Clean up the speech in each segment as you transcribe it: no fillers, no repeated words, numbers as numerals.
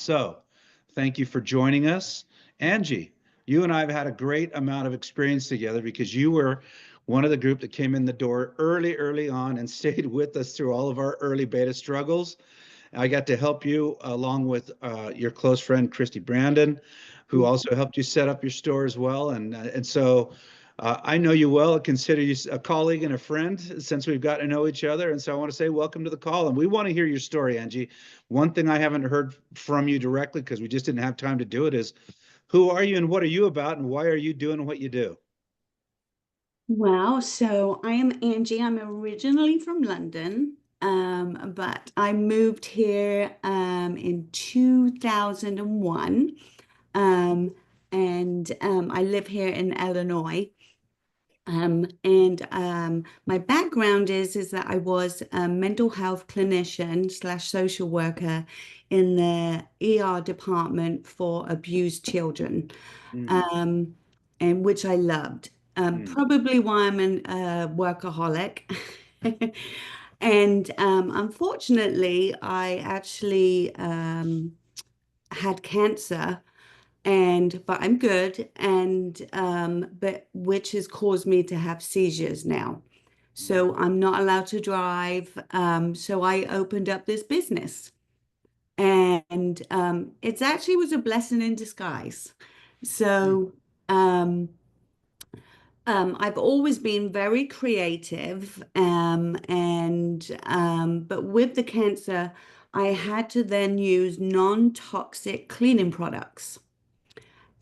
So, thank you for joining us. Angie, you and I have had a great amount of experience together because you were one of the group that came in the door early on and stayed with us through all of our early beta struggles. I got to help you along with your close friend, Christy Brandon, who also helped you set up your store as well. And so I know you well. I consider you a colleague and a friend since we've gotten to know each other. And so I want to say welcome to the call. And we want to hear your story, Angie. One thing I haven't heard from you directly because we just didn't have time to do it is who are you and what are you about and why are you doing what you do? Well, so I am Angie. I'm originally from London, but I moved here in 2001, um, and I live here in Illinois. And my background is that I was a mental health clinician slash social worker in the ER department for abused children, Mm, um, and which I loved. mm, Probably why I'm a workaholic. And unfortunately, I actually had cancer, and but I'm good, and but which has caused me to have seizures now. mm, So I'm not allowed to drive. So I opened up this business, and it's actually was a blessing in disguise. mm, So I've always been very creative, and but with the cancer, I had to then use non-toxic cleaning products.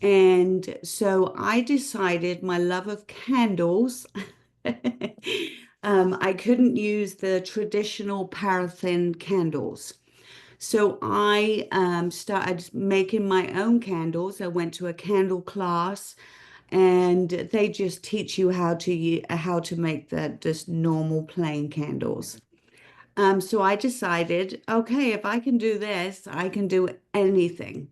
And so I decided my love of candles, I couldn't use the traditional paraffin candles. So I started making my own candles. I went to a candle class, and they just teach you how to make the just normal plain candles. So I decided, okay, if I can do this, I can do anything.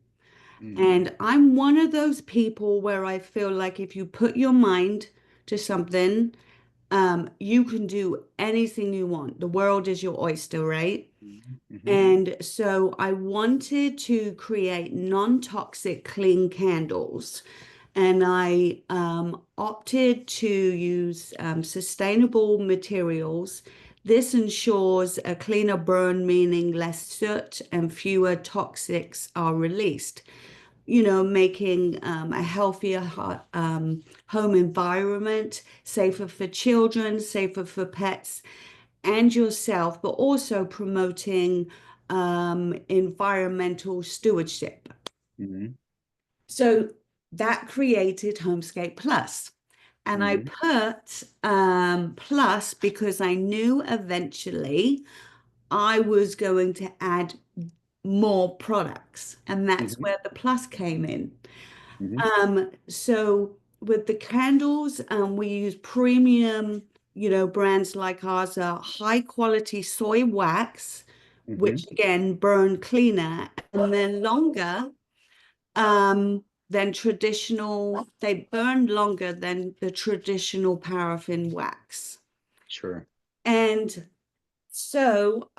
mm, And I'm one of those people where I feel like if you put your mind to something, you can do anything you want. The world is your oyster, right? mm, mhm. And so I wanted to create non-toxic clean candles. And I opted to use sustainable materials. This ensures a cleaner burn, meaning less soot and fewer toxics are released, making a healthier home environment, safer for children, safer for pets and yourself, but also promoting environmental stewardship. Mhm, So that created Homescape Plus. And I mhm, put plus because I knew eventually I was going to add more products, and that's mhm, where the plus came in. mhm, So with the candles, we use premium, brands like ours are high quality soy wax, which mhm. again burn cleaner and then longer than traditional. They burn longer than the traditional paraffin wax. Sure. And so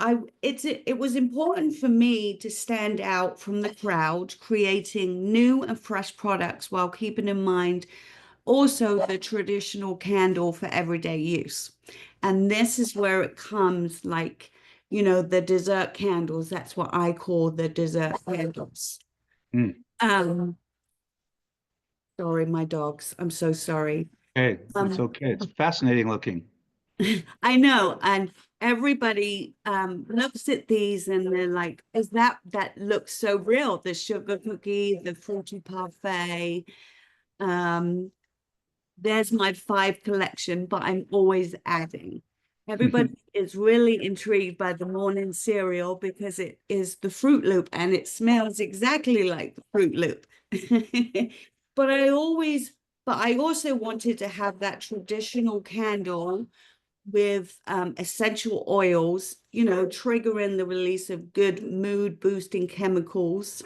it was important for me to stand out from the crowd, creating new and fresh products while keeping in mind also the traditional candle for everyday use. And this is where it comes like, the dessert candles. That's what I call the dessert candles. Mm. Um, Sorry, my dogs. I'm so sorry. Hey, it's Um, okay. It's fascinating looking. I know, and everybody looks at these and they're like, "Is that looks so real? The sugar cookie, the fruity parfait." Um, there's my five collection, but I'm always adding. Everybody is really intrigued by the morning cereal because it is the Fruit Loop and it smells exactly like the Fruit Loop. But I also wanted to have that traditional candle with essential oils, triggering the release of good mood boosting chemicals,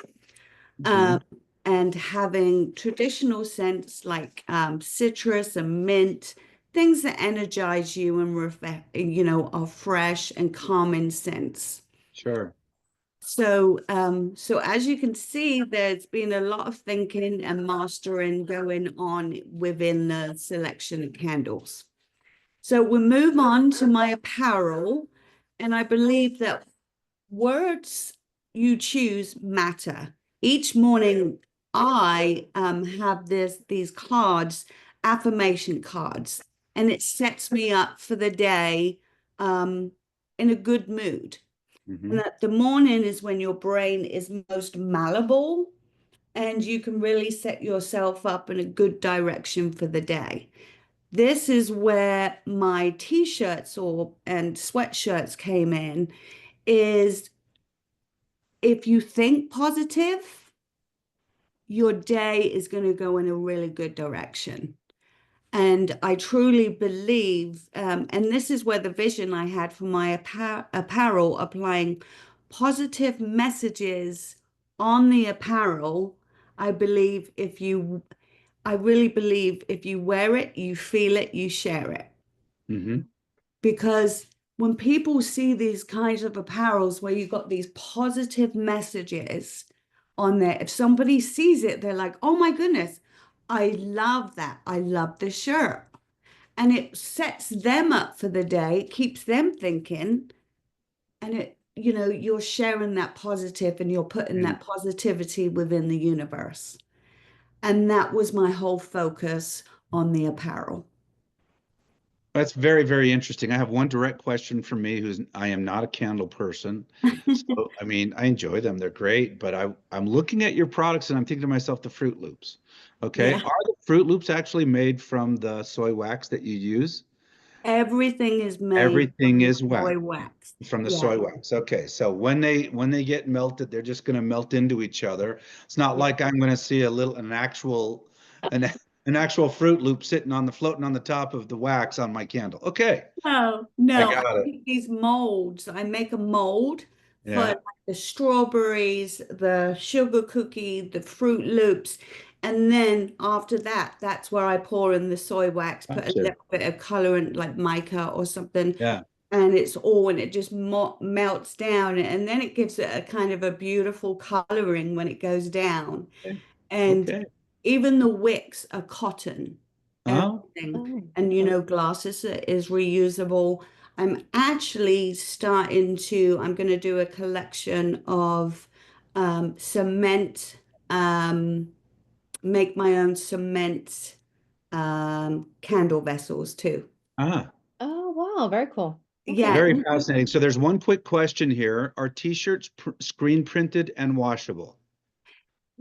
um, Mhm. and having traditional scents like citrus and mint, things that energize you and are fresh and calming scents. Sure. So as you can see, there's been a lot of thinking and mastering going on within the selection of candles. So we move on to my apparel, and I believe that words you choose matter. Each morning, I have these cards, affirmation cards, and it sets me up for the day in a good mood. And Mhm. that the morning is when your brain is most malleable and you can really set yourself up in a good direction for the day. This is where my t-shirts or and sweatshirts came in, is if you think positive, your day is going to go in a really good direction. And I truly believe, and this is where the vision I had for my apparel, applying positive messages on the apparel. I believe I really believe if you wear it, you feel it, you share it. Mhm. Because when people see these kinds of apparels where you've got these positive messages on there, if somebody sees it, they're like, oh my goodness, I love that. I love the shirt. And it sets them up for the day, it keeps them thinking, and you're sharing that positive and you're putting Yeah. that positivity within the universe. And that was my whole focus on the apparel. That's very, very interesting. I have one direct question for me, I am not a candle person. So, I mean, I enjoy them. They're great, but I'm looking at your products and I'm thinking to myself, the Fruit Loops. Okay. Yeah. Are the Fruit Loops actually made from the soy wax that you use? Everything is made from Everything the is wax soy wax. from the Yeah. soy wax. Okay. So when they get melted, they're just going to melt into each other. It's not Yeah. like I'm going to see an an actual Fruit Loop sitting on the floating on the top of the wax on my candle. Okay. No, I no, I got it. make these molds. I make a mold for Yeah. like the strawberries, the sugar cookie, the Fruit Loops. And then after that, that's where I pour in the soy wax, put a Gotcha. little bit of colorant like mica or something, Yeah. and it just melts down. And then it gives it a kind of a beautiful coloring when it goes down. Okay. And Okay. even the wicks are cotton, Oh, everything. Oh, And okay. glasses is reusable. I'm going to do a collection of cement, um, make my own cement candle vessels too. ah, Oh, wow. Very cool. Okay. Yeah, very fascinating. So there's one quick question here. Are t-shirts screen printed and washable?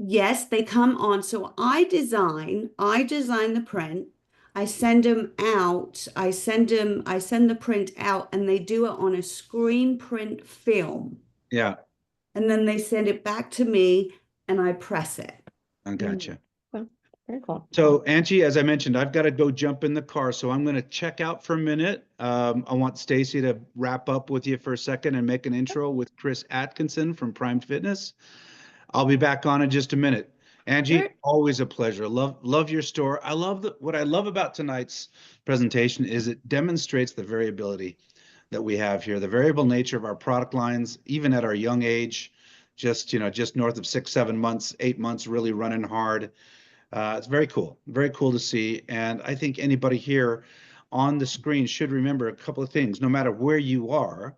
yes, they come on. So I design the print. I send them out. I send the print out and they do it on a screen print film. Yeah, And then they send it back to me and I press it. I Mm. gotcha. Okay. Very cool. So Angie, as I mentioned, I've got to go jump in the car, so I'm going to check out for a minute. I want Stacy to wrap up with you for a second and make an intro with Chris Atkinson from Prime Fitness. I'll be back on in just a minute. Sure. Angie, always a pleasure. Love your store. What I love about tonight's presentation is it demonstrates the variability that we have here, the variable nature of our product lines, even at our young age, just north of 6, 7 months, 8 months, really running hard. It's very cool to see. And I think anybody here on the screen should remember a couple of things, no matter where you are,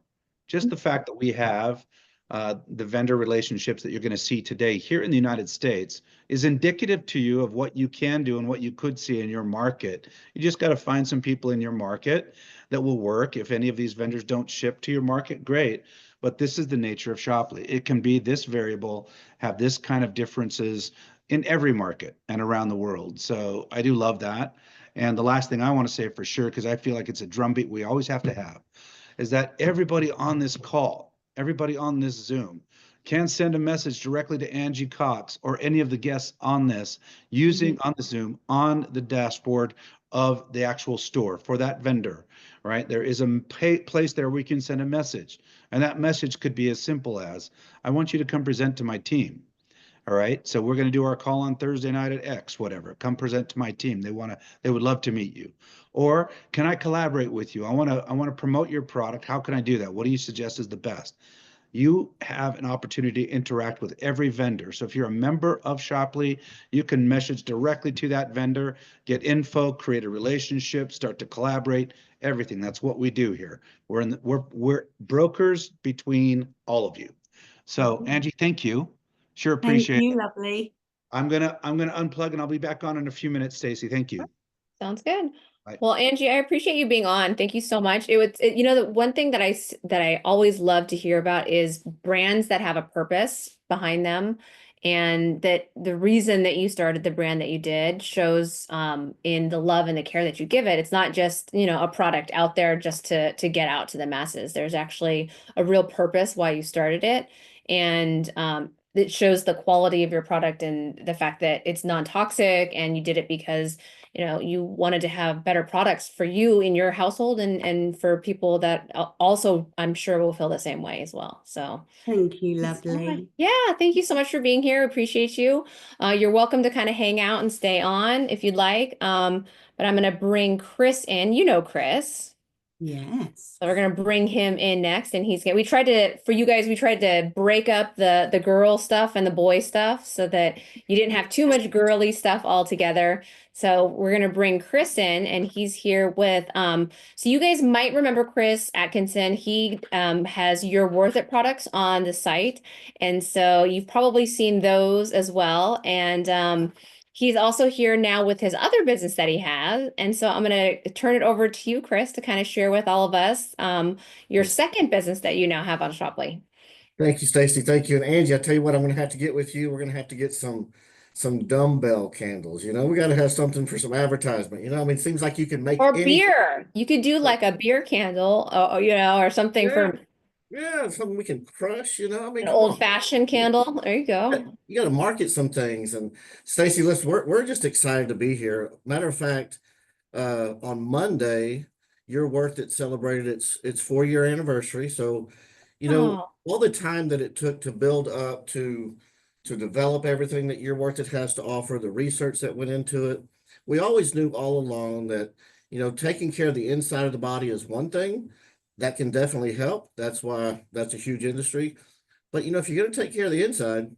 just the fact that we have the vendor relationships that you're going to see today here in the United States is indicative to you of what you can do and what you could see in your market. You just got to find some people in your market that will work. If any of these vendors don't ship to your market, great. But this is the nature of Shoply. It can be this variable, have this kind of differences in every market and around the world. So I do love that. And the last thing I want to say for sure, because I feel like it's a drumbeat we always have to have, is that everybody on this call, everybody on this Zoom can send a message directly to Angie Cox or any of the guests on this using on the Zoom on the dashboard of the actual store for that vendor, right? There is a place there we can send a message. And that message could be as simple as, I want you to come present to my team. All right. So we're going to do our call on Thursday night at X, whatever. Come present to my team. They would love to meet you. Or can I collaborate with you? I want to promote your product. How can I do that? What do you suggest is the best? you have an opportunity to interact with every vendor. So if you're a member of Shopley, you can message directly to that vendor, get info, create a relationship, start to collaborate, everything. That's what we do here. We're brokers between all of you. So Angie, thank you. Sure Thank appreciate you, it. lovely. I'm gonna unplug and I'll be back on in a few minutes, Stacy. Thank you. Sounds good. Bye. Well, Angie, I appreciate you being on. Thank you so much. You know, the one thing that I always love to hear about is brands that have a purpose behind them, and that the reason that you started the brand that you did shows in the love and the care that you give it. It's not just, you know, a product out there just to get out to the masses. There's actually a real purpose why you started it, and it shows the quality of your product and the fact that it's non-toxic, and you did it because you know, you wanted to have better products for you in your household and for people that also, I'm sure, will feel the same way as well. So Thank you, thanks so much. lovely. Yeah, thank you so much for being here. Appreciate you. You're welcome to kind of hang out and stay on if you'd like. But I'm going to bring Chris in. You know Chris. Yes. So we're gonna bring him in next, and we tried to, for you guys, we tried to break up the girl stuff and the boy stuff so that you didn't have too much girly stuff all together. So we're gonna bring Chris in, and he's here with so you guys might remember Chris Atkinson. He has You're Worth It products on the site, and so you've probably seen those as well. And he's also here now with his other business that he has. And so I'm going to turn it over to you, Chris, to kind of share with all of us your second business that you now have on Shopley. Thank you, Stacy. Thank you. And Angie, I tell you what, I'm going to have to get with you. We're going to have to get some dumbbell candles. You know, we got to have something for some advertisement. You know, I mean, it seems like you can make Or anything. beer. You could do like a beer candle, or you know, or something for Yeah, something we can crush, you know. I mean, an come on. old-fashioned candle. There you go. You got to market some things. And Stacy, listen, we're just excited to be here. Matter of fact, on Monday, You're Worth It celebrated its 4-year anniversary. So, you know, all the time that it took to build up to develop everything that You're Worth It has to offer, the research that went into it, we always knew all along that, you know, taking care of the inside of the body is one thing that can definitely help. That's why that's a huge industry. But, you know, if you're going to take care of the inside,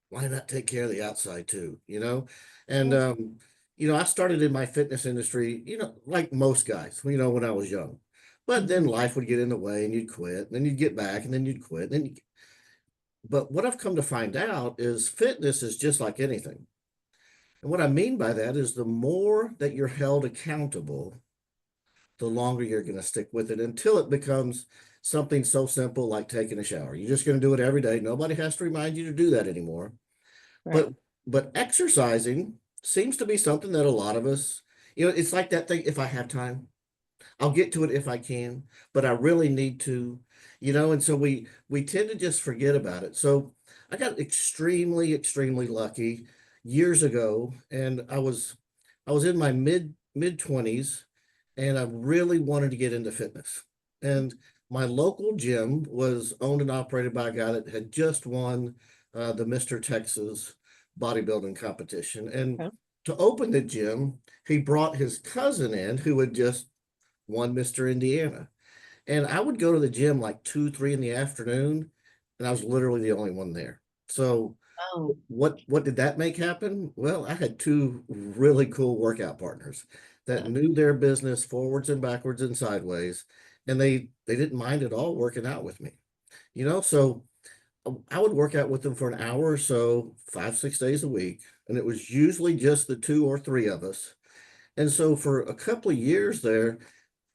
why not take care of the outside too, you know? And, you know, I started in my fitness industry, you know, like most guys, you know, when I was young. But then life would get in the way and you'd quit, and then you'd get back, and then you'd quit. But what I've come to find out is fitness is just like anything. And what I mean by that is the more that you're held accountable, the longer you're going to stick with it until it becomes something so simple like taking a shower. You're just going to do it every day. Nobody has to remind you to do that anymore. Right. But exercising seems to be something that a lot of us, you know, it's like that thing, if I have time, I'll get to it if I can, but I really need to, you know, and so we tend to just forget about it. So I got extremely, extremely lucky years ago, and I was in my mid 20s, and I really wanted to get into fitness. And my local gym was owned and operated by a guy that had just won the Mr. Texas bodybuilding competition. And Okay. to open the gym, he brought his cousin in who had just won Mr. Indiana. And I would go to the gym like 2, 3 in the afternoon, and I was literally the only one there. So Oh, what did that make happen? Well, I had 2 really cool workout partners that knew their business forwards and backwards and sideways, and they didn't mind at all working out with me. You know, so I would work out with them for an hour or so, 5, 6 days a week, and it was usually just the 2 or 3 of us. And so for a couple of years there,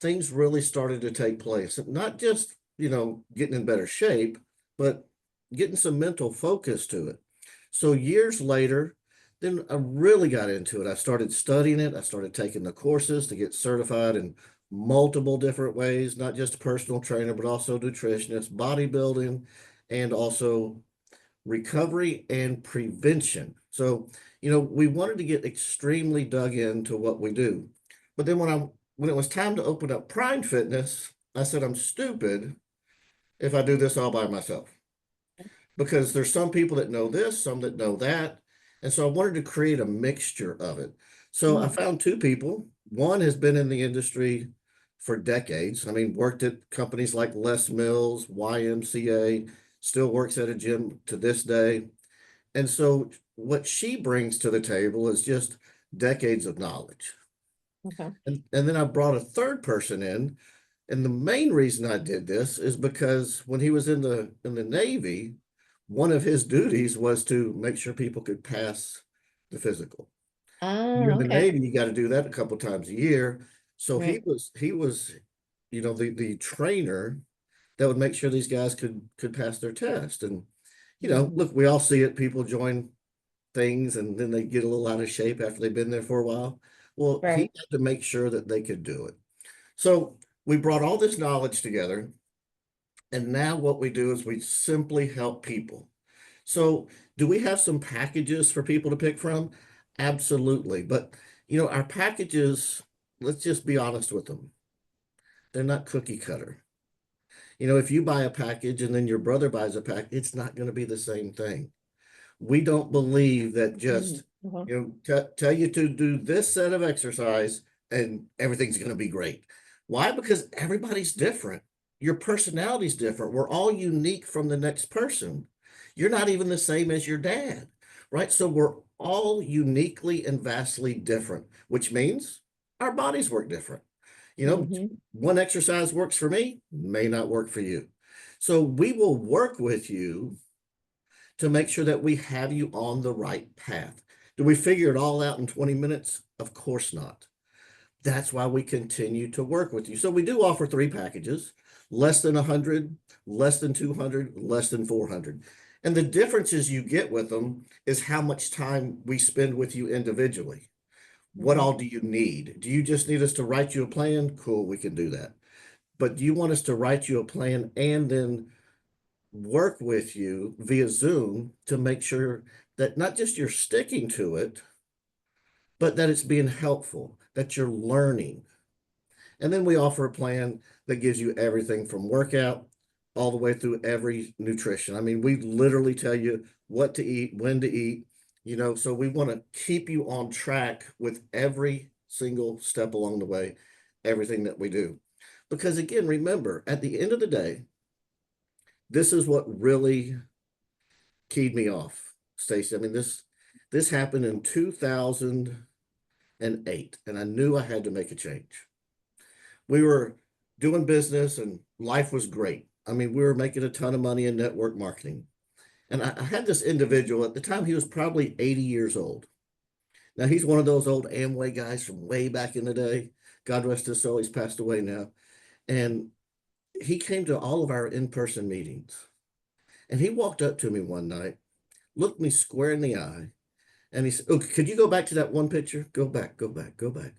things really started to take place. Not just, you know, getting in better shape, but getting some mental focus to it. So years later, then I really got into it. I started studying it. I started taking the courses to get certified in multiple different ways, not just a personal trainer, but also nutritionist, bodybuilding, and also recovery and prevention. So, you know, we wanted to get extremely dug into what we do. But then when it was time to open up Prime Fitness, I said, I'm stupid if I do this all by myself. Because there's some people that know this, some that know that. And so I wanted to create a mixture of it. So I found 2 people. One has been in the industry for decades. I mean, worked at companies like Les Mills, YMCA, still works at a gym to this day. And so what she brings to the table is just decades of knowledge. Okay. And then I brought a third person in. And the main reason I did this is because when he was in the Navy, one of his duties was to make sure people could pass the physical. Oh, You're in the okay. Navy, you got to do that a couple times a year. So Right. he was, you know, the trainer that would make sure these guys could pass their test. And, you know, look, we all see it. People join things and then they get a little out of shape after they've been there for a while. Well, he Right. had to make sure that they could do it. So we brought all this knowledge together. And now what we do is we simply help people. So do we have some packages for people to pick from? Absolutely. But, you know, our packages, let's just be honest with them. They're not cookie cutter. You know, if you buy a package and then your brother buys a pack, it's not going to be the same thing. We don't believe that just, Uh-huh. you know, tell you to do this set of exercise and everything's going to be great. Why? Because everybody's different. Your personality's different. We're all unique from the next person. You're not even the same as your dad, right? So we're all uniquely and vastly different, which means our bodies work different. You know, Mhm. one exercise works for me, may not work for you. So we will work with you to make sure that we have you on the right path. Do we figure it all out in 20 minutes? Of course not. That's why we continue to work with you. So we do offer 3 packages, less than 100, less than 200, less than 400. And the differences you get with them is how much time we spend with you individually. What all do you need? Do you just need us to write you a plan? Cool, we can do that. But do you want us to write you a plan and then work with you via Zoom to make sure that not just you're sticking to it, but that it's being helpful, that you're learning? And then we offer a plan that gives you everything from workout all the way through every nutrition. I mean, we literally tell you what to eat, when to eat, you know, so we want to keep you on track with every single step along the way, everything that we do. Because again, remember, at the end of the day, this is what really keyed me off, Stacy. I mean, this happened in 2008, and I knew I had to make a change. We were doing business and life was great. I mean, we were making a ton of money in network marketing. And I had this individual at the time, he was probably 80 years old. Now, he's one of those old Amway guys from way back in the day. God rest his soul, he's passed away now. And he came to all of our in-person meetings. And he walked up to me one night, looked me square in the eye, and he said, "Oh, could you go back to that one picture? Go back, go back, go back.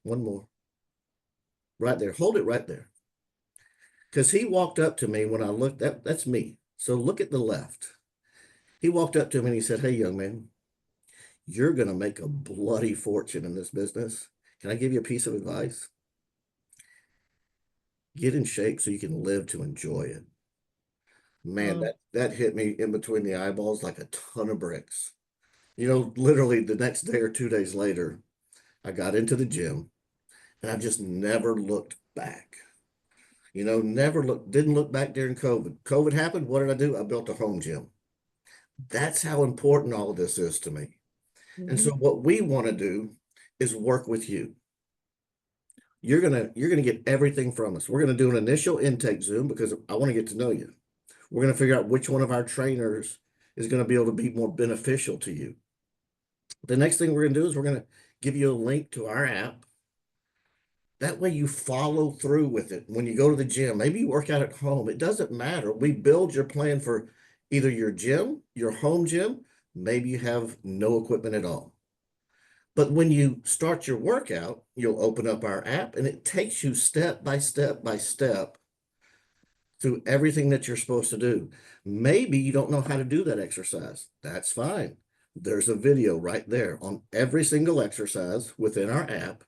One more. Right there. Hold it right there." Because he walked up to me when I looked, that's me. So look at the left. He walked up to me and he said, "Hey, young man, you're going to make a bloody fortune in this business. Can I give you a piece of advice? Get in shape so you can live to enjoy it." Man, that hit me in between the eyeballs like a ton of bricks. You know, literally the next day or 2 days later, I got into the gym and I just never looked back. You know, didn't look back during COVID. COVID happened. What did I do? I built a home gym. That's how important all of this is to me. And so what we want to do is work with you. You're gonna get everything from us. We're gonna do an initial intake Zoom because I want to get to know you. We're gonna figure out which one of our trainers is going to be able to be more beneficial to you. The next thing we're gonna do is we're gonna give you a link to our app. That way you follow through with it. When you go to the gym, maybe you work out at home, it doesn't matter. We build your plan for either your gym, your home gym, maybe you have no equipment at all. But when you start your workout, you'll open up our app and it takes you step by step by step through everything that you're supposed to do. Maybe you don't know how to do that exercise. That's fine. There's a video right there on every single exercise within our app,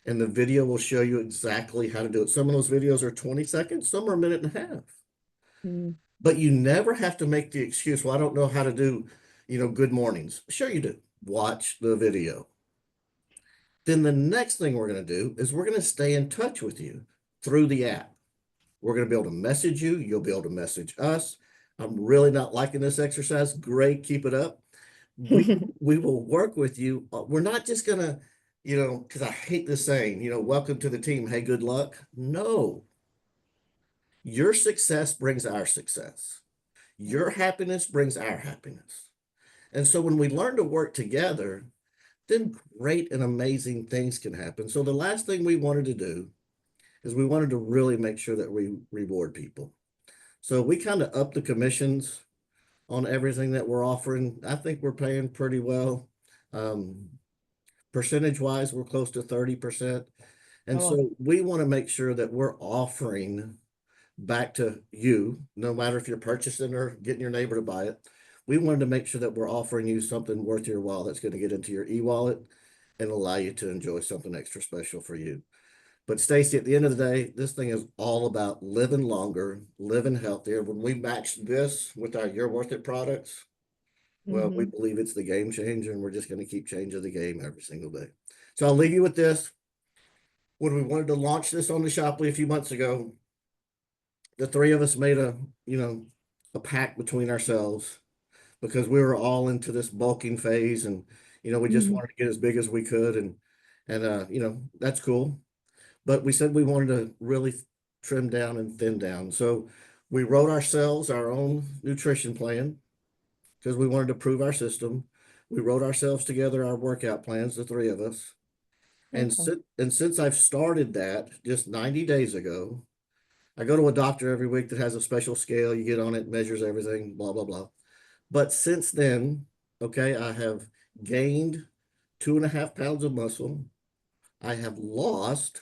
and the video will show you exactly how to do it. Some of those videos are 20 seconds, some are a minute and a half. But you never have to make the excuse, well, I don't know how to do, you know, good mornings. Sure you do. Watch the video. Then the next thing we're going to do is we're going to stay in touch with you. through the app. We're going to be able to message you. You'll be able to message us. I'm really not liking this exercise. Great. Keep it up. We will work with you. We're not just going to, because I hate this saying, welcome to the team. Hey, good luck. No. Your success brings our success. Your happiness brings our happiness. And so when we learn to work together, then great and amazing things can happen. So the last thing we wanted to do is we wanted to really make sure that we reward people. So we kind of up the commissions on everything that we're offering. I think we're paying pretty well. Percentage wise, we're close to 30%. And Oh. so we want to make sure that we're offering back to you, no matter if you're purchasing or getting your neighbor to buy it. We wanted to make sure that we're offering you something worth your while that's going to get into your e-wallet and allow you to enjoy something extra special for you. But Stacy, at the end of the day, this thing is all about living longer, living healthier. When we match this with our You're Worth It products, well, we believe it's the game changer, and we're just going to keep changing the game every single day. So I'll leave you with this. When we wanted to launch this on the Shoply a few months ago, the three of us made a pact between ourselves, because we were all into this bulking phase, and we just wanted to get as big as we could, and that's cool. But we said we wanted to really trim down and thin down. So we wrote ourselves our own nutrition plan because we wanted to prove our system. We wrote ourselves together our workout plans, the three of us. And since I've started that just 90 days ago, I go to a doctor every week that has a special scale. You get on it, measures everything, blah, blah, blah. But since then, okay, I have gained 2.5 pounds of muscle. I have lost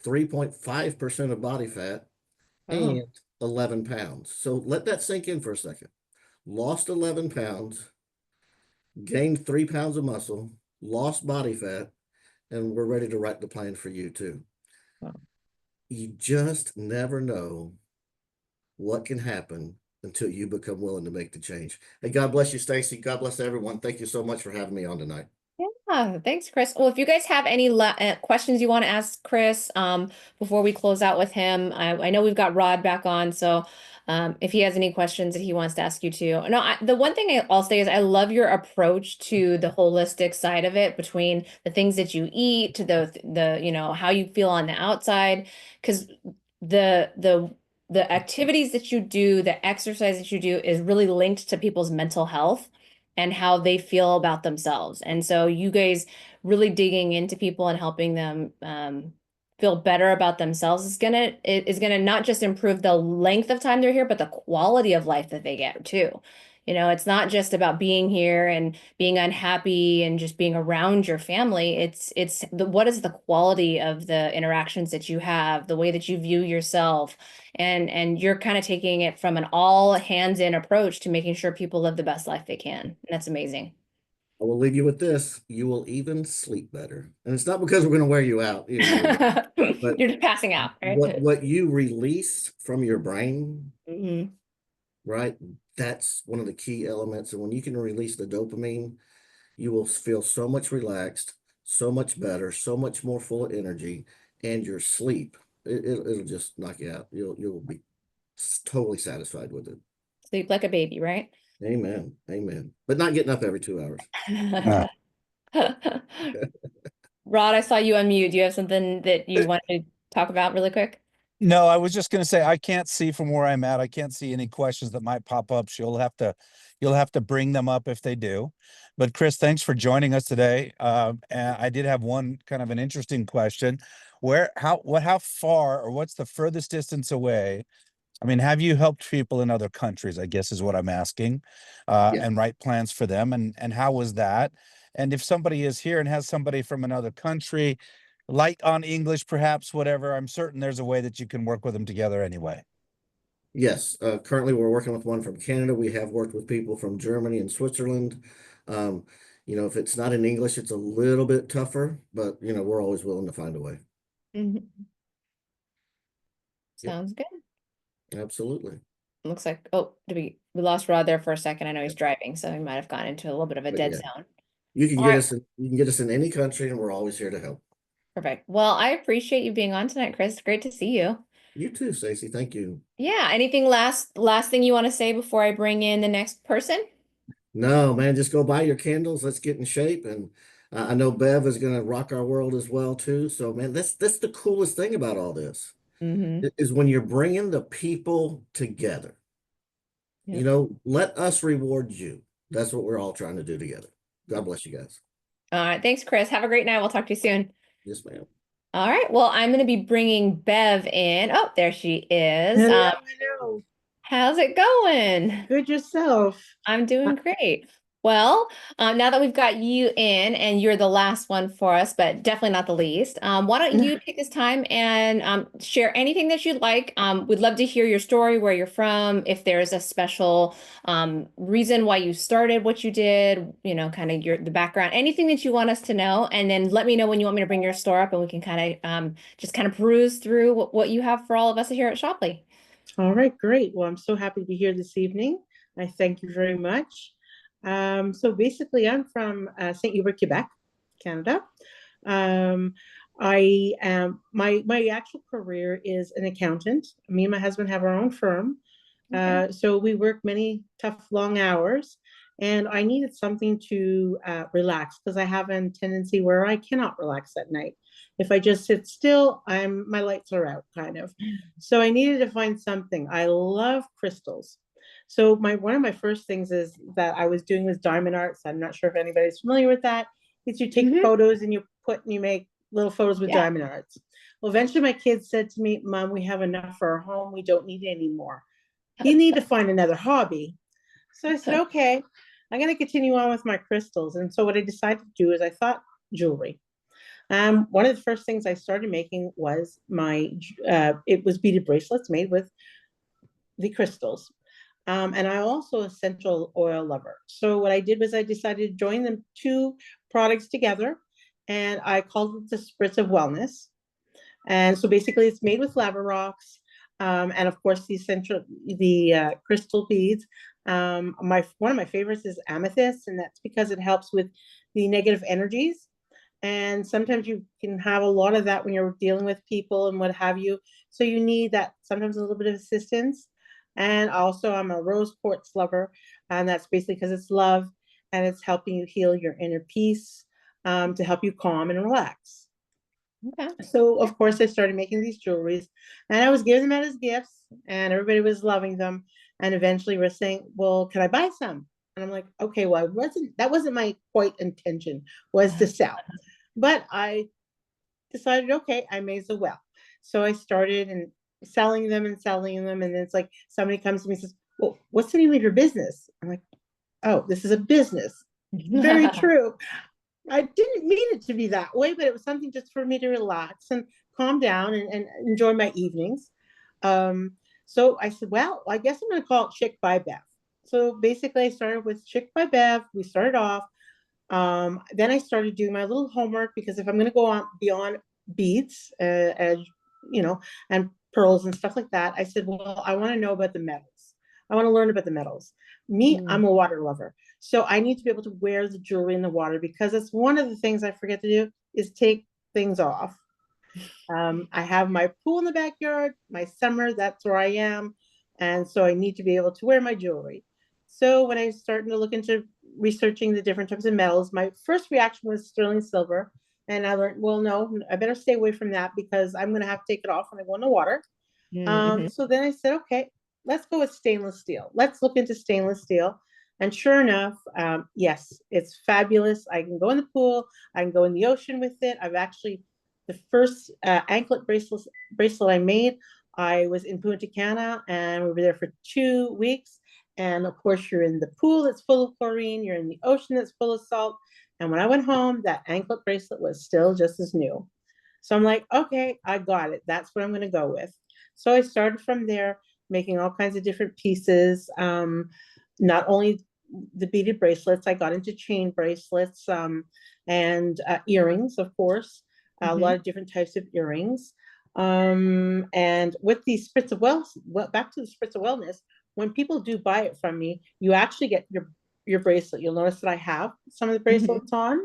3.5% of body fat and 11 pounds. So let that sink in for a second. Lost 11 pounds, gained 3 pounds of muscle, lost body fat, and we're ready to write the plan for you too. Wow. You just never know what can happen until you become willing to make the change. Hey, God bless you, Stacy. God bless everyone. Thank you so much for having me on tonight. Yeah, thanks, Chris. Well, if you guys have any questions you want to ask Chris before we close out with him, I know we've got Rod back on, so if he has any questions that he wants to ask you too. No, the one thing I'll say is I love your approach to the holistic side of it, between the things that you eat to the how you feel on the outside, because the activities that you do, the exercise that you do is really linked to people's mental health and how they feel about themselves. And so you guys really digging into people and helping them feel better about themselves is gonna not just improve the length of time they're here, but the quality of life that they get too. It's not just about being here and being unhappy and just being around your family. It's what is the quality of the interactions that you have, the way that you view yourself, and you're kind of taking it from an all hands in approach to making sure people live the best life they can. And that's amazing. I will leave you with this. You will even sleep better. And it's not because we're going to wear you out. But you're just passing out, right? What you release from your brain, right? That's one of the key elements. And when you can release the dopamine, you will feel so much relaxed, so much better, so much more full of energy, and your sleep, it'll just knock you out. You'll be totally satisfied with it. Sleep like a baby, right? Amen. Amen. But not getting up every 2 hours. Rod, I saw you unmute. Do you have something that you want to talk about really quick? No, I was just going to say, I can't see from where I'm at. I can't see any questions that might pop up. You'll have to bring them up if they do. But Chris, thanks for joining us today. And I did have one kind of an interesting question. How far, or what's the furthest distance away? I mean, have you helped people in other countries, I guess is what I'm asking, and write plans for them? And how was that? And if somebody is here and has somebody from another country, light on English, perhaps, whatever, I'm certain there's a way that you can work with them together anyway. Yes. Currently we're working with one from Canada. We have worked with people from Germany and Switzerland. If it's not in English, it's a little bit tougher, but we're always willing to find a way. Sounds good. Absolutely. Looks like, we lost Rod there for a second. I know he's driving, so he might have gone into a little bit of a But dead yeah. zone. You can All get right. us. You can get us in any country, and we're always here to help. Perfect. Well, I appreciate you being on tonight, Chris. Great to see you. You too, Stacy. Thank you. Yeah. Anything last thing you want to say before I bring in the next person? No, man, just go buy your candles. Let's get in shape. And I know Bev is going to rock our world as well too. So, man, that's the coolest thing about all this Mm-hmm. is when you're bringing the people together. Yep. You know, let us reward you. That's what we're all trying to do together. God bless you guys. All right. Thanks, Chris. Have a great night. We'll talk to you soon. Yes, ma'am. All right. Well, I'm going to be bringing Bev in. Oh, there she is. Hello. How's it going? Good yourself. I'm doing great. Well, now that we've got you in and you're the last one for us, but definitely not the least, why don't you take this time and share anything that you'd like? We'd love to hear your story, where you're from, if there's a special reason why you started what you did, you know, kind of the background, anything that you want us to know, and then let me know when you want me to bring your store up, and we can kind of just kind of peruse through what you have for all of us here at Shopley. All right, great. Well, I'm so happy to be here this evening. I thank you very much. So basically, I'm from St. Hubert, Quebec, Canada. I am my actual career is an accountant. Me and my husband have our own firm. So we work many tough, long hours, and I needed something to relax because I have a tendency where I cannot relax at night. If I just sit still, my lights are out, kind of. So I needed to find something. I love crystals. So one of my first things is that I was doing was diamond arts. I'm not sure if anybody's familiar with that. Is you take photos and you make little photos with diamond arts. Well, eventually my kids said to me, "Mom, we have enough for our home. We don't need any more. You need to find another hobby." So I said, okay, I'm going to continue on with my crystals. And so what I decided to do is I thought jewelry. One of the first things I started making was it was beaded bracelets made with the crystals. And I'm also essential oil lover. So what I did was I decided to join the two products together, and I called it the Spritz of Wellness. And so basically it's made with lava rocks, and of course the crystal beads. One of my favorites is amethyst, and that's because it helps with the negative energies. And sometimes you can have a lot of that when you're dealing with people and what have you. So you need that sometimes a little bit of assistance. And also I'm a rose quartz lover, and that's basically because it's love and it's helping you heal your inner peace, to help you calm and relax. Okay. So of course I started making these jewelries, and I was giving them out as gifts, and everybody was loving them. And eventually we're saying, well, can I buy some? And I'm like, okay, well, that wasn't my quite intention, was to sell. But I decided, okay, I may as well. So I started and selling them. And then it's like somebody comes to me and says, well, what's the name of your business? I'm like, oh, this is a business. Very true. I didn't mean it to be that way, but it was something just for me to relax and calm down and enjoy my evenings. So I said, well, I guess I'm going to call it Chic by Bev. So basically I started with Chic by Bev. We started off. Then I started doing my little homework, because if I'm going to go on beyond beads, and pearls and stuff like that, I said, well, I want to know about the metals. I want to learn about the metals. I'm a water lover. So I need to be able to wear the jewelry in the water, because it's one of the things I forget to do is take things off. I have my pool in the backyard, my summer, that's where I am. And so I need to be able to wear my jewelry. So when I started to look into researching the different types of metals, my first reaction was sterling silver. And I learned, well, no, I better stay away from that, because I'm going to have to take it off when I go in the water. So then I said, okay, let's go with stainless steel. Let's look into stainless steel. And sure enough, yes, it's fabulous. I can go in the pool. I can go in the ocean with it. The first anklet bracelet I made, I was in Punta Cana, and we were there for 2 weeks. And of course, you're in the pool that's full of chlorine. You're in the ocean that's full of salt. And when I went home, that anklet bracelet was still just as new. So I'm like, okay, I got it. That's what I'm going to go with. So I started from there, making all kinds of different pieces. Not only the beaded bracelets, I got into chain bracelets, and earrings, of course, a lot of different types of earrings. And with the Spritz of Wellness, back to the Spritz of Wellness, when people do buy it from me, you actually get your bracelet. You'll notice that I have some of the bracelets on.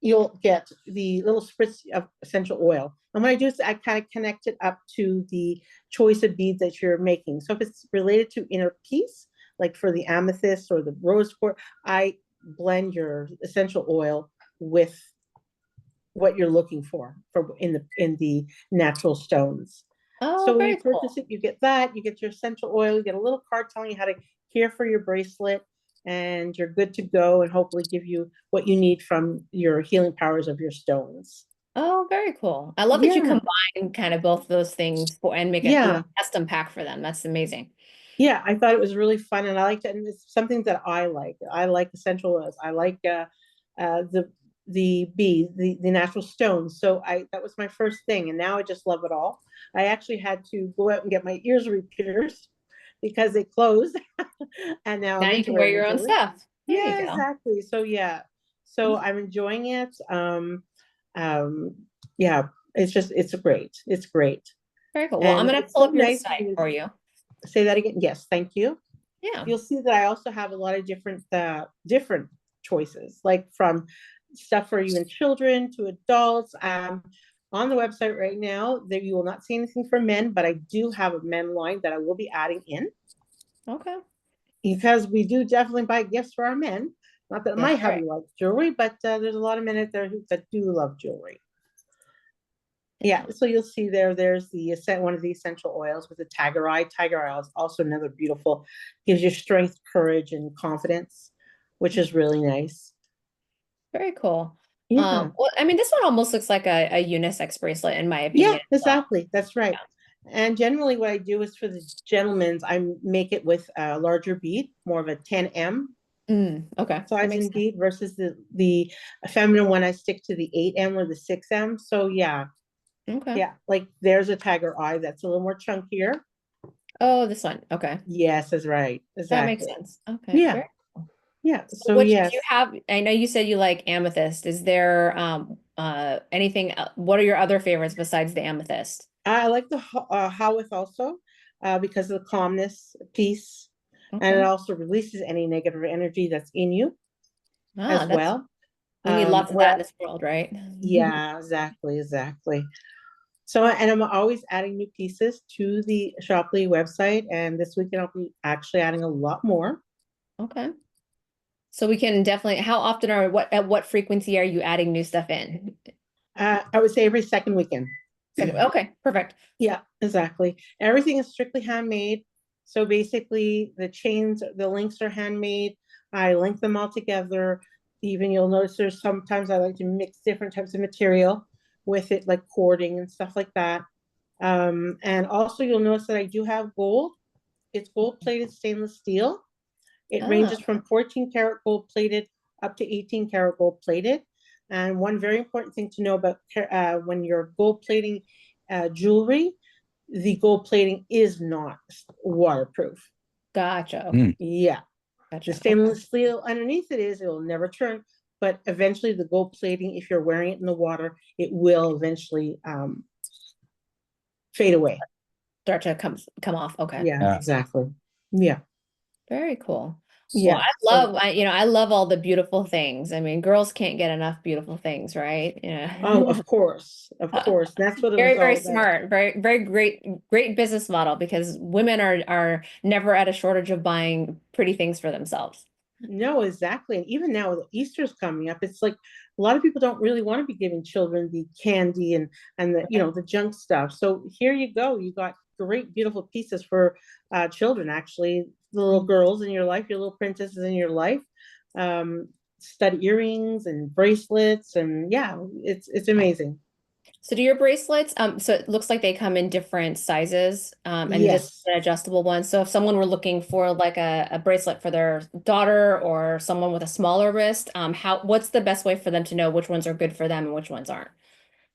you'll get the little spritz of essential oil. And what I do is I kind of connect it up to the choice of beads that you're making. So if it's related to inner peace, like for the amethyst or the rose quartz, I blend your essential oil with what you're looking for in the natural stones. Oh, So when very you purchase cool. it, you get that, you get your essential oil, you get a little card telling you how to care for your bracelet, and you're good to go, and hopefully give you what you need from your healing powers of your stones. Oh, very cool. I love that you Yeah. combine kind of both those things and make a Yeah. custom pack for them. That's amazing. Yeah, I thought it was really fun, and I liked it, and it's something that I like. I like essential oils. I like the beads, the natural stones. So that was my first thing, and now I just love it all. I actually had to go out and get my ears re-pierced because they closed, and now Now I'm you can wear wearing your own jewelry. stuff. There Yeah, you go. exactly. So yeah, so I'm enjoying it. Yeah, it's great. It's great. Very cool. Well, I'm And gonna it's pull so up your nice site for you. say that again. Yes, thank you. Yeah. You'll see that I also have a lot of different choices, like from stuff for even children to adults. On the website right now, there you will not see anything for men, but I do have a men line that I will be adding in, Okay. because we do definitely buy gifts for our men. Not that my That's hubby right. likes jewelry, but there's a lot of men out there that do love jewelry. Yeah, so you'll see there's one of the essential oils with the tiger eye. Tiger eye is also another beautiful, gives you strength, courage, and confidence, which is really nice. Very cool. Yeah, Well, I mean, this one almost looks like a unisex bracelet in my yeah, opinion. as well. exactly. That's right. And generally what I do is for the gentlemen's, I make it with a larger bead, more of a 10M Okay. That size makes in sense. bead versus the feminine one. I stick to the 8M or the 6M. So yeah, Okay. yeah, like there's a tiger eye that's a little more chunkier. Oh, this one. Okay. Yes, that's right. That makes Exactly. sense. Okay. Yeah. Very Yeah, So so what do yes, you have? I know you said you like amethyst. Is there anything what are your other favorites besides the amethyst? I like the Howith also, because of the calmness, peace, and it Okay. also releases any negative energy that's in you as That's well. we need lots of that in Well, this world, right? yeah, exactly. So, and I'm always adding new pieces to the Shoply website, and this weekend I'll be actually adding a lot more. Okay. So we can definitely, how often or at what frequency are you adding new stuff in? I would say every second weekend. Okay, perfect. Yeah, exactly. Everything is strictly handmade. So basically the chains, the links are handmade. I link them all together. Even you'll notice there's sometimes I like to mix different types of material with it, like cording and stuff like that. And also you'll notice that I do have gold. It's gold plated stainless steel. It ranges from 14 karat gold plated up to 18 karat gold plated. And one very important thing to know about when you're gold plating jewelry, the gold plating is not waterproof. Gotcha. Yeah, Gotcha. the stainless steel underneath it will never turn, but eventually the gold plating, if you're wearing it in the water, it will eventually fade away. Start to come off. Okay. Yeah, exactly. Yeah. Very cool. Yeah. Well, I love all the beautiful things. I mean, girls can't get enough beautiful things, right? Yeah. Oh, of course. That's what it Very, was all very about. smart. Very, very great business model because women are never at a shortage of buying pretty things for themselves. No, exactly. And even now with Easter's coming up, it's like a lot of people don't really want to be giving children the candy and the the junk stuff. So here you go. You got great, beautiful pieces for children, actually, the little girls in your life, your little princesses in your life. Stud earrings and bracelets, and yeah, it's amazing. So do your bracelets, so it looks like they come in different sizes, and this Yes. is an adjustable one. So if someone were looking for like a bracelet for their daughter or someone with a smaller wrist, what's the best way for them to know which ones are good for them and which ones aren't?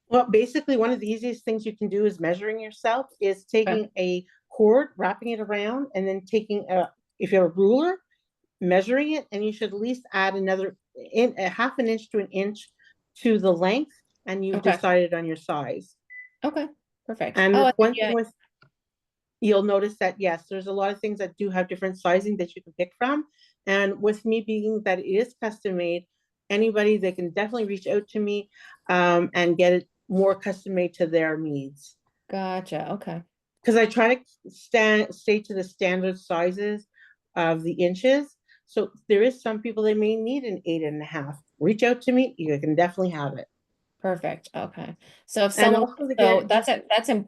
Well, basically, one of the easiest things you can do is measuring yourself, is taking a cord, wrapping it around, and then taking if you have a ruler, measuring it, and you should at least add another a half an inch to an inch to the length, and you've decided on your size. Okay, perfect. And Oh, one thing with, you'll notice that, yes, there's a lot of things that do have different sizing that you can pick from. And with me being that it is custom made, anybody, they can definitely reach out to me and get it more custom made to their needs. Gotcha. Okay. Because I try to stay to the standard sizes of the inches. So there is some people that may need an 8.5. Reach out to me, you can definitely have it. Perfect. Okay. So if And someone, also to so get that's a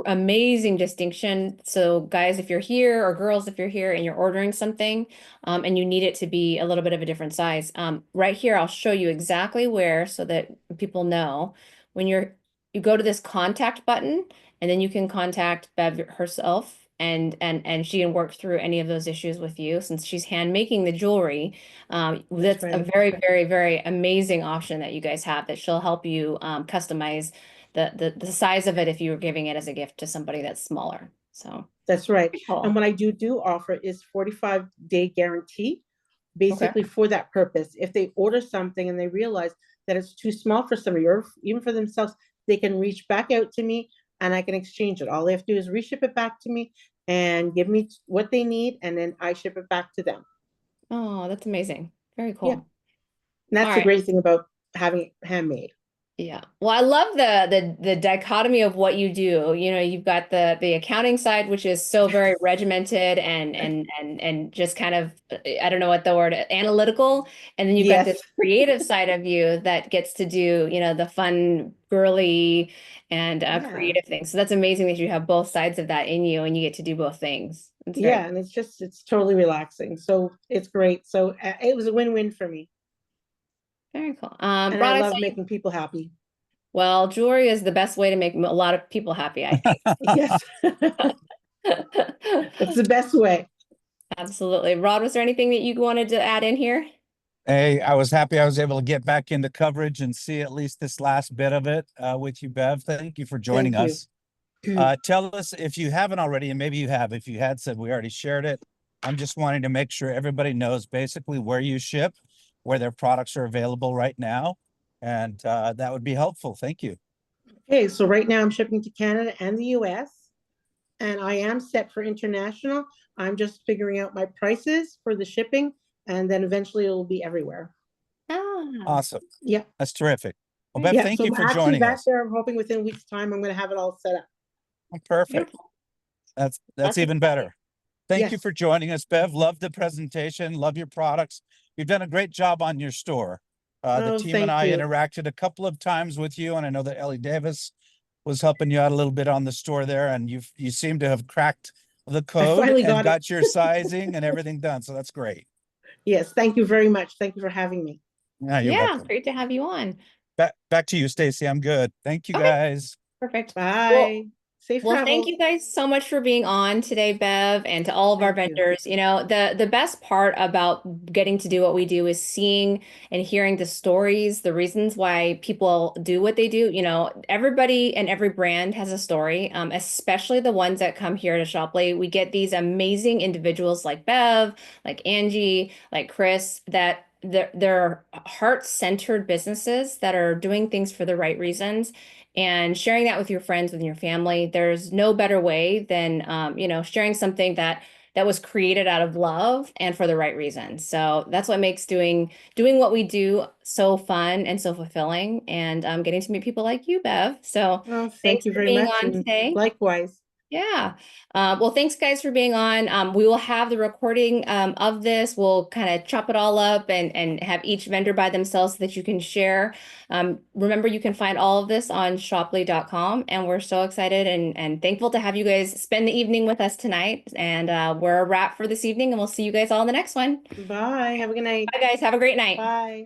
amazing distinction. So guys, if you're here, or girls, if you're here and you're ordering something, and you need it to be a little bit of a different size, right here, I'll show you exactly where, so that people know. When you go to this contact button, and then you can contact Bev herself, and she can work through any of those issues with you, since she's hand making the jewelry. That's a right. very, very, very amazing option that you guys have, that she'll help you customize the size of it if you were giving it as a gift to somebody that's smaller. So That's right. cool. And what I do offer is 45-day guarantee, basically for that purpose. If they order something and they realize that it's too small for somebody, or even for themselves, they can reach back out to me and I can exchange it. All they have to do is reship it back to me and give me what they need, and then I ship it back to them. Oh, that's amazing. Very cool. Yeah. And that's All the right. great thing about having it handmade. Yeah. Well, I love the dichotomy of what you do. You know, you've got the accounting side, which is so very regimented and just kind of, I don't know what the word, analytical. And then you've got this Yes. creative side of you that gets to do, you know, the fun, girly and Yeah. creative things. So that's amazing that you have both sides of that in you and you get to do both things. It's very Yeah, and it's totally relaxing. So it's great. So it was a win-win for me. very cool. And Rod, I I love saw you. making people happy. Well, jewelry is the best way to make a lot of people happy, I think. Yes. It's the best way. Absolutely. Rod, was there anything that you wanted to add in here? Hey, I was happy I was able to get back into coverage and see at least this last bit of it with you, Bev. Thank you for joining Thank you. us. Tell us if you haven't already, and maybe you have, if you had said we already shared it. I'm just wanting to make sure everybody knows basically where you ship, where their products are available right now. And that would be helpful. Thank you. Okay, so right now I'm shipping to Canada and the US, and I am set for international. I'm just figuring out my prices for the shipping, and then eventually it'll be everywhere. Ah, Awesome. Yeah. That's terrific. Well, Bev, Yeah, thank so you for actually joining back us. there, I'm hoping within a week's time, I'm gonna have it all set up. Perfect. beautiful. That's That's even better. Thank you Yes. for joining us, Bev. Love the presentation, love your products. You've done a great job on your store. The Oh, team and thank I you. interacted a couple of times with you, and I know that Ellie Davis was helping you out a little bit on the store there, and you seem to have cracked the code finally and got it. got your sizing and everything done. So that's great. Yes, thank you very much. Thank you for having me. Yeah, you're Yeah, welcome. great to have you on. Back to you, Stacy. I'm good. Thank you, Okay. guys. Perfect. Bye. Safe Well, travel. thank you guys so much for being on today, Bev, and to all of our Thank you. vendors. You know, the best part about getting to do what we do is seeing and hearing the stories, the reasons why people do what they do. You know, everybody and every brand has a story, especially the ones that come here to Shopley. We get these amazing individuals like Bev, like Angie, like Chris, that they're heart-centered businesses that are doing things for the right reasons. And sharing that with your friends, with your family, there's no better way than you know, sharing something that was created out of love and for the right reasons. So that's what makes doing what we do so fun and so fulfilling, and getting to meet people like you, Bev. So Well, thanks thank you for very being much. on And today. likewise. Yeah. Well, thanks guys for being on. We will have the recording of this. We'll kind of chop it all up and have each vendor by themselves so that you can share. Remember, you can find all of this on shopley.com, and we're so excited and thankful to have you guys spend the evening with us tonight. And we're a wrap for this evening, and we'll see you guys all in the next one. Bye. Have a good night. Bye guys. Have a great night. Bye.